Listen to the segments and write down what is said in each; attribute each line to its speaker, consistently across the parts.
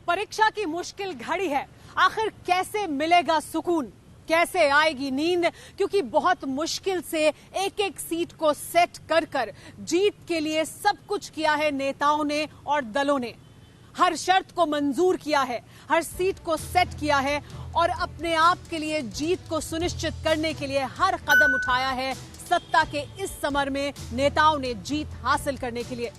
Speaker 1: परीक्षा की मुश्किल घड़ी है, आखिर कैसे मिलेगा सुकून, कैसे आएगी नींद, क्योंकि बहुत मुश्किल से एक एक सीट को सेट कर कर जीत के लिए सब कुछ किया है नेताओं ने और दलों ने। हर शर्त को मंजूर किया है, हर सीट को सेट किया है और अपने आप के लिए जीत को सुनिश्चित करने के लिए हर कदम उठाया है सत्ता के इस समर में नेताओं ने जीत हासिल करने के लिए।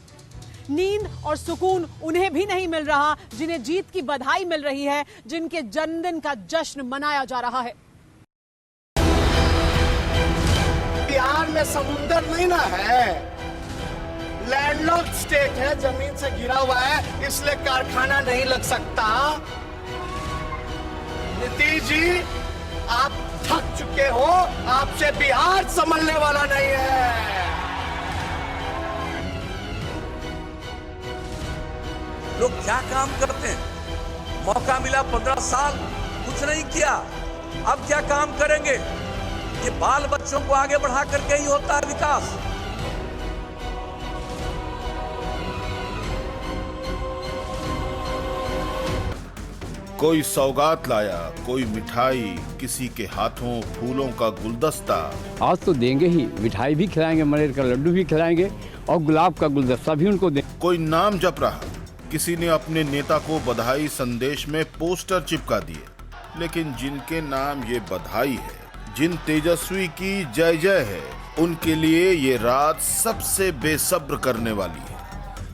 Speaker 1: नींद और सुकून उन्हें भी नहीं मिल रहा जिन्हें जीत की बधाई मिल रही है, जिनके जन्मदिन का जश्न मनाया जा रहा है।
Speaker 2: बिहार में समुंदर नहीं ना है, लैंडलॉक्ड स्टेट है, जमीन से घिरा हुआ है, इसलिए कारखाना नहीं लग सकता। नीतीश जी, आप थक चुके हो, आपसे बिहार संभलने वाला नहीं है।
Speaker 3: लोग क्या काम करते हैं? मौका मिला 15 साल, कुछ नहीं किया, अब क्या काम करेंगे? ये बाल बच्चों को आगे बढ़ा करके ही होता है विकास।
Speaker 4: कोई सौगात लाया, कोई मिठाई, किसी के हाथों फूलों का गुलदस्ता।
Speaker 5: आज तो देंगे ही, मिठाई भी खिलाएंगे, मलेर का लड्डू भी खिलाएंगे और गुलाब का गुलदस्ता भी उनको देंगे।
Speaker 4: कोई नाम जप रहा, किसी ने अपने नेता को बधाई संदेश में पोस्टर चिपका दिए, लेकिन जिनके नाम ये बधाई है, जिन तेजस्वी की जय जय है, उनके लिए ये रात सबसे बेसब्र करने वाली है।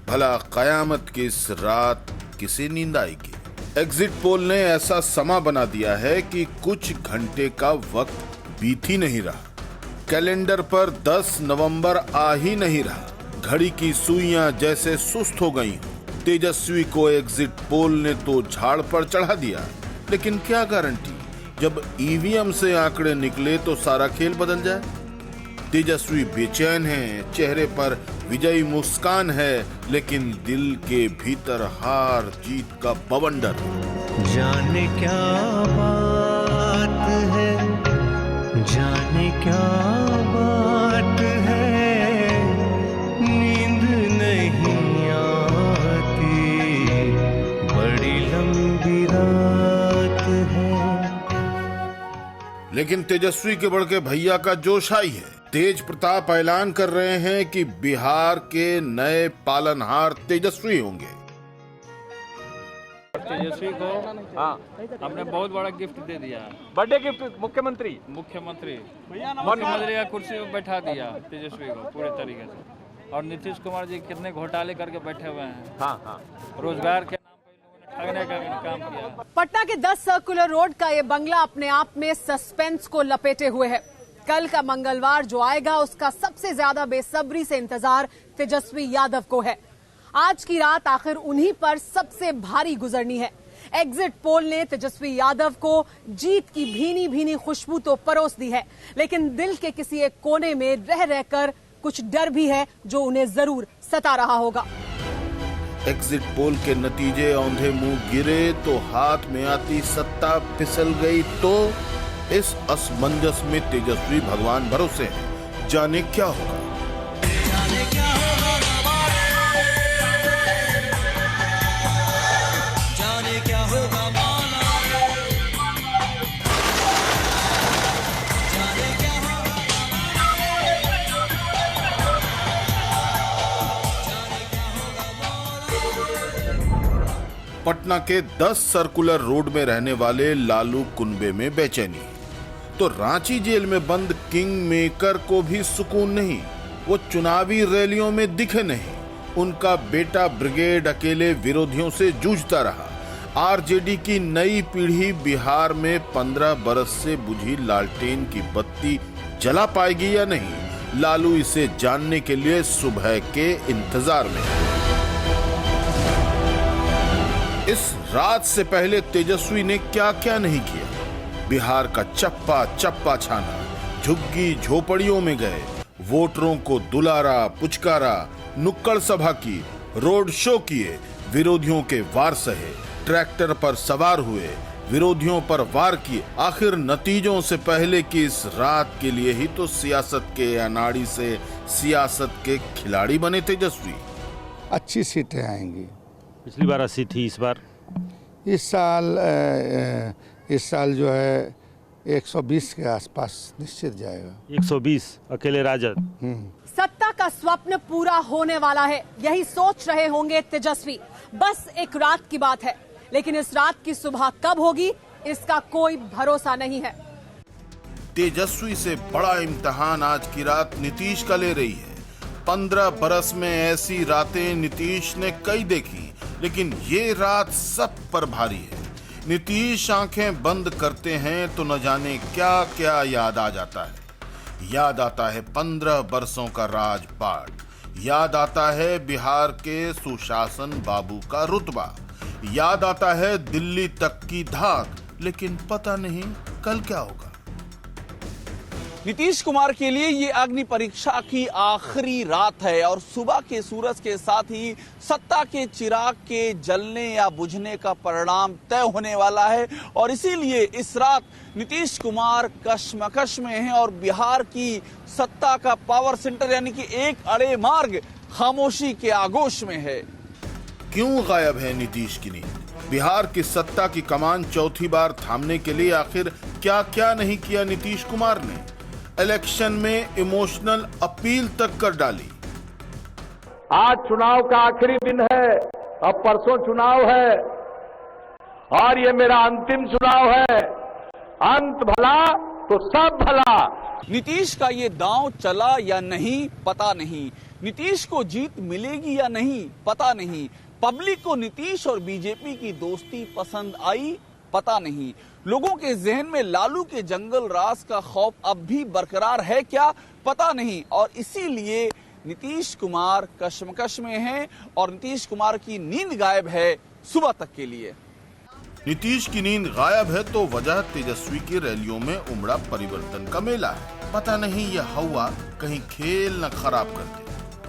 Speaker 4: भला कयामत की इस रात किसे नींद आएगी? एग्जिट पोल ने ऐसा समा बना दिया है कि कुछ घंटे का वक्त बीत ही नहीं रहा। कैलेंडर पर 10 नवंबर आ ही नहीं रहा। घड़ी की सुइयां जैसे सुस्त हो गई। तेजस्वी को एग्जिट पोल ने तो झाड़ पर चढ़ा दिया, लेकिन क्या गारंटी जब ईवीएम से आंकड़े निकले तो सारा खेल बदल जाए। तेजस्वी बेचैन हैं, चेहरे पर विजयी मुस्कान है, लेकिन दिल के भीतर हार जीत का बवंडर।
Speaker 6: जाने क्या बात है, जाने क्या बात है, नींद नहीं आती, बड़ी लंबी रात है।
Speaker 4: लेकिन तेजस्वी के बड़के भैया का जोश आई है। तेज प्रताप ऐलान कर रहे हैं कि बिहार के नए पालनहार तेजस्वी होंगे।
Speaker 7: तेजस्वी को हमने बहुत बड़ा गिफ्ट दे दिया।
Speaker 8: बर्थडे गिफ्ट मुख्यमंत्री
Speaker 7: का कुर्सी पर बैठा दिया तेजस्वी को पूरे तरीके से। और नीतीश कुमार जी कितने घोटाले करके बैठे हुए हैं।
Speaker 8: हाँ।
Speaker 7: रोजगार के नाम पर ठगने का काम किया।
Speaker 1: पटना के 10 सर्कुलर रोड का ये बंगला अपने आप में सस्पेंस को लपेटे हुए है। कल का मंगलवार जो आएगा उसका सबसे ज्यादा बेसब्री से इंतजार तेजस्वी यादव को है। आज की रात आखिर उन्हीं पर सबसे भारी गुजरनी है। एग्जिट पोल ने तेजस्वी यादव को जीत की भीनी भीनी खुशबू तो परोस दी है, लेकिन दिल के किसी एक कोने में रह रहकर कुछ डर भी है जो उन्हें जरूर सता रहा होगा।
Speaker 4: एग्जिट पोल के नतीजे औंधे मुंह गिरे तो हाथ में आती सत्ता फिसल गई तो इस असमंजस में तेजस्वी भगवान भरोसे हैं। जाने क्या होगा।
Speaker 6: जाने क्या होगा, जाने क्या होगा मौला, जाने क्या होगा।
Speaker 4: पटना के 10 सर्कुलर रोड में रहने वाले लालू कुनबे में बेचैनी, तो रांची जेल में बंद किंग मेकर को भी सुकून नहीं। वो चुनावी रैलियों में दिखे नहीं। उनका बेटा ब्रिगेड अकेले विरोधियों से जूझता रहा। आरजेडी की नई पीढ़ी बिहार में 15 बरस से बुझी लालटेन की बत्ती जला पाएगी या नहीं, लालू इसे जानने के लिए सुबह के इंतजार में। इस रात से पहले तेजस्वी ने क्या क्या नहीं किया। बिहार का चप्पा चप्पा छाना, झुग्गी झोपड़ियों में गए, वोटरों को दुलारा पुचकारा, नुक्कड़ सभा की, रोड शो किए, विरोधियों के वार सहे, ट्रैक्टर पर सवार हुए, विरोधियों पर वार किए। आखिर नतीजों से पहले की इस रात के लिए ही तो सियासत के अनाड़ी से सियासत के खिलाड़ी बने तेजस्वी।
Speaker 9: अच्छी सीटें आएंगी।
Speaker 8: पिछली बार 80 थी, इस बार
Speaker 9: इस साल जो है 120 के आसपास निश्चित जाएगा।
Speaker 10: 120 अकेले राजद।
Speaker 1: सत्ता का स्वप्न पूरा होने वाला है, यही सोच रहे होंगे तेजस्वी। बस एक रात की बात है, लेकिन इस रात की सुबह कब होगी इसका कोई भरोसा नहीं है।
Speaker 4: तेजस्वी से बड़ा इम्तिहान आज की रात नीतीश का ले रही है। 15 बरस में ऐसी रातें नीतीश ने कई देखी, लेकिन ये रात सब पर भारी है। नीतीश आंखें बंद करते हैं तो न जाने क्या क्या याद आ जाता है। याद आता है 15 बरसों का राजपाट, याद आता है बिहार के सुशासन बाबू का रुतबा, याद आता है दिल्ली तक की धाक, लेकिन पता नहीं कल क्या होगा।
Speaker 11: नीतीश कुमार के लिए ये अग्नि परीक्षा की आखिरी रात है और सुबह के सूरज के साथ ही सत्ता के चिराग के जलने या बुझने का परिणाम तय होने वाला है। और इसीलिए इस रात नीतीश कुमार कश्मकश में हैं और बिहार की सत्ता का पावर सेंटर यानी कि एक अड़े मार्ग खामोशी के आगोश में है।
Speaker 4: क्यों गायब है नीतीश की नींद? बिहार की सत्ता की कमान चौथी बार थामने के लिए आखिर क्या क्या नहीं किया नीतीश कुमार ने? इलेक्शन में इमोशनल अपील तक कर डाली।
Speaker 8: आज चुनाव का आखिरी दिन है, अब परसों चुनाव है और ये मेरा अंतिम चुनाव है। अंत भला तो सब भला।
Speaker 11: नीतीश का ये दांव चला या नहीं पता नहीं, नीतीश को जीत मिलेगी या नहीं पता नहीं, पब्लिक को नीतीश और बीजेपी की दोस्ती पसंद आई पता नहीं, लोगों के जहन में लालू के जंगल राज का खौफ अब भी बरकरार है क्या पता नहीं। और इसीलिए नीतीश कुमार कश्मकश में हैं और नीतीश कुमार की नींद गायब है सुबह तक के लिए।
Speaker 4: नीतीश की नींद गायब है तो वजह तेजस्वी की रैलियों में उमड़ा परिवर्तन का मेला है। पता नहीं ये हवा कहीं खेल न खराब कर दे,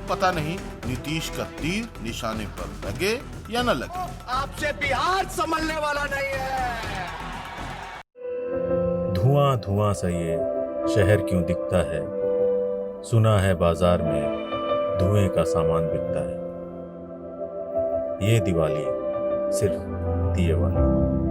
Speaker 4: पता नहीं नीतीश का तीर निशाने पर लगे या न लगे।
Speaker 2: आपसे बिहार संभलने वाला नहीं है।
Speaker 12: धुआं धुआं सा ये शहर क्यों दिखता है, सुना है बाजार में धुएं का सामान बिकता है। ये दिवाली सिर्फ दिए वाली।